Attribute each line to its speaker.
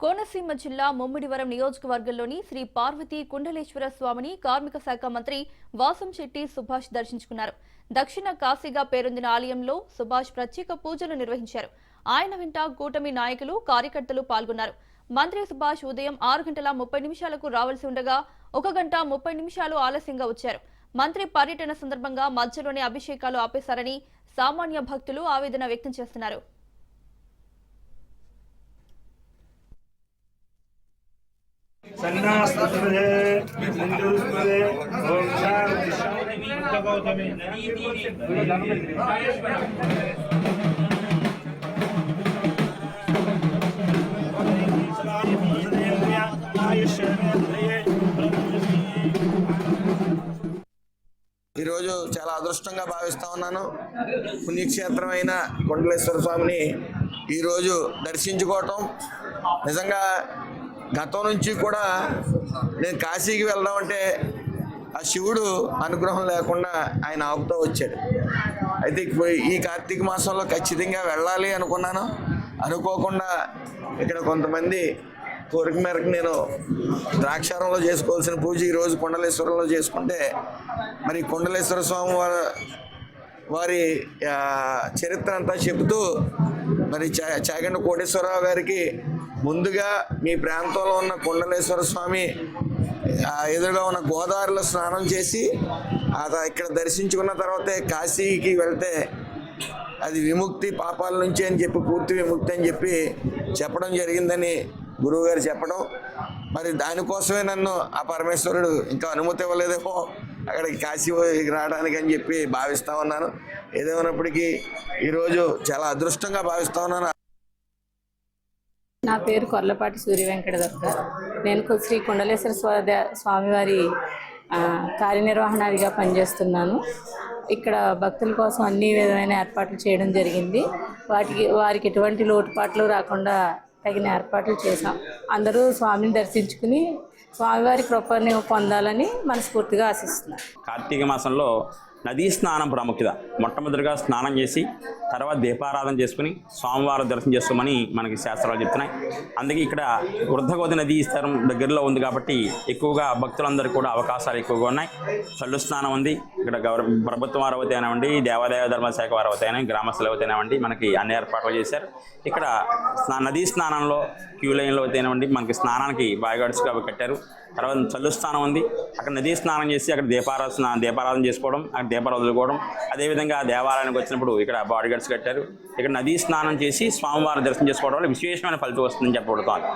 Speaker 1: కోనసీమ జిల్లా ముమ్మిడివరం నియోజకవర్గంలోని శ్రీ పార్వతీ కుండలేశ్వర స్వామిని కార్మిక శాఖ మంత్రి వాసంశెట్టి సుభాష్ దర్శించుకున్నారు. దక్షిణ కాశీగా పేరొందిన ఆలయంలో సుభాష్ ప్రత్యేక పూజలు నిర్వహించారు. ఆయన వెంట కూటమి నాయకులు, కార్యకర్తలు పాల్గొన్నారు. మంత్రి సుభాష్ ఉదయం 6:30 రావాల్సి ఉండగా 1:30 ఆలస్యంగా వచ్చారు. మంత్రి పర్యటన సందర్భంగా మధ్యలోనే అభిషేకాలు ఆపేశారని సామాన్య భక్తులు ఆవేదన వ్యక్తం చేస్తున్నారు.
Speaker 2: ఈరోజు చాలా అదృష్టంగా భావిస్తా ఉన్నాను. పుణ్యక్షేత్రమైన కుండలేశ్వర స్వామిని ఈరోజు దర్శించుకోవటం నిజంగా గతం నుంచి కూడా నేను కాశీకి వెళ్దాం అంటే ఆ శివుడు అనుగ్రహం లేకుండా ఆయన ఆపుతూ వచ్చాడు. అయితే ఈ కార్తీక మాసంలో ఖచ్చితంగా వెళ్ళాలి అనుకున్నాను. అనుకోకుండా ఇక్కడ కొంతమంది కోరిక మేరకు నేను ద్రాక్షారంలో చేసుకోవాల్సిన పూజ ఈరోజు కుండలేశ్వరంలో చేసుకుంటే, మరి కుండలేశ్వర స్వామి వారి చరిత్ర అంతా చెబుతూ మరి చాగండ కోటేశ్వరరావు గారికి ముందుగా మీ ప్రాంతంలో ఉన్న కుండలేశ్వర స్వామి ఎదురుగా ఉన్న గోదావరిలో స్నానం చేసి ఇక్కడ దర్శించుకున్న తర్వాతే కాశీకి వెళ్తే అది విముక్తి పాపాల నుంచి అని చెప్పి, పూర్తి విముక్తి అని చెప్పి చెప్పడం జరిగిందని గురువు గారు చెప్పడం, మరి దానికోసమే నన్ను ఆ పరమేశ్వరుడు ఇంకా అనుమతి ఇవ్వలేదేమో అక్కడికి కాశీ రావడానికి అని చెప్పి భావిస్తూ ఉన్నాను. ఏదేమైనప్పటికీ ఈరోజు చాలా అదృష్టంగా భావిస్తూ ఉన్నాను.
Speaker 3: నా పేరు కొర్లపాటి సూర్య వెంకట దుర్గ. నేను శ్రీ కుండలేశ్వర స్వామివారి కార్యనిర్వహణాధిగా పనిచేస్తున్నాను. ఇక్కడ భక్తుల కోసం అన్ని విధమైన ఏర్పాట్లు చేయడం జరిగింది. వారికి ఎటువంటి లోటుపాట్లు రాకుండా తగిన ఏర్పాట్లు చేశాం. అందరూ స్వామిని దర్శించుకుని స్వామివారి కృపని పొందాలని మనస్ఫూర్తిగా ఆశిస్తున్నాను.
Speaker 4: కార్తీక మాసంలో నదీ స్నానం ప్రాముఖ్యత. మొట్టమొదటిగా స్నానం చేసి తర్వాత దీపారాధన చేసుకుని స్వామివారి దర్శనం చేసుకోమని మనకి శాస్త్రాలు చెప్తున్నాయి. అందుకే ఇక్కడ వృద్ధగోది నదీ స్థలం దగ్గరలో ఉంది కాబట్టి ఎక్కువగా భక్తులందరూ కూడా అవకాశాలు ఎక్కువగా ఉన్నాయి. చల్లు స్నానం ఉంది. ఇక్కడ ప్రభుత్వం వారు అయితేనేవ్వండి, దేవాదాయ ధర్మశాఖ వారు అయితేనే, గ్రామస్తులు అయితేనేవ్వండి, మనకి అన్ని ఏర్పాట్లు చేశారు. ఇక్కడ నదీ స్నానంలో క్యూ లైన్లో అయితేనేవ్వండి మనకి స్నానానికి బాయ్గార్డ్స్గా కట్టారు. తర్వాత చల్లు స్నానం ఉంది. అక్కడ నదీ స్నానం చేసి అక్కడ దీపారాధన చేసుకోవడం, అక్కడ దీపాలు వదులుకోవడం. అదేవిధంగా దేవాలయానికి వచ్చినప్పుడు ఇక్కడ బాడీగార్డ్స్ కట్టారు. ఇక్కడ నదీ స్నానం చేసి స్వామివారి దర్శనం చేసుకోవడం వల్ల విశేషమైన ఫలితం వస్తుందని చెప్పబడుతోంది.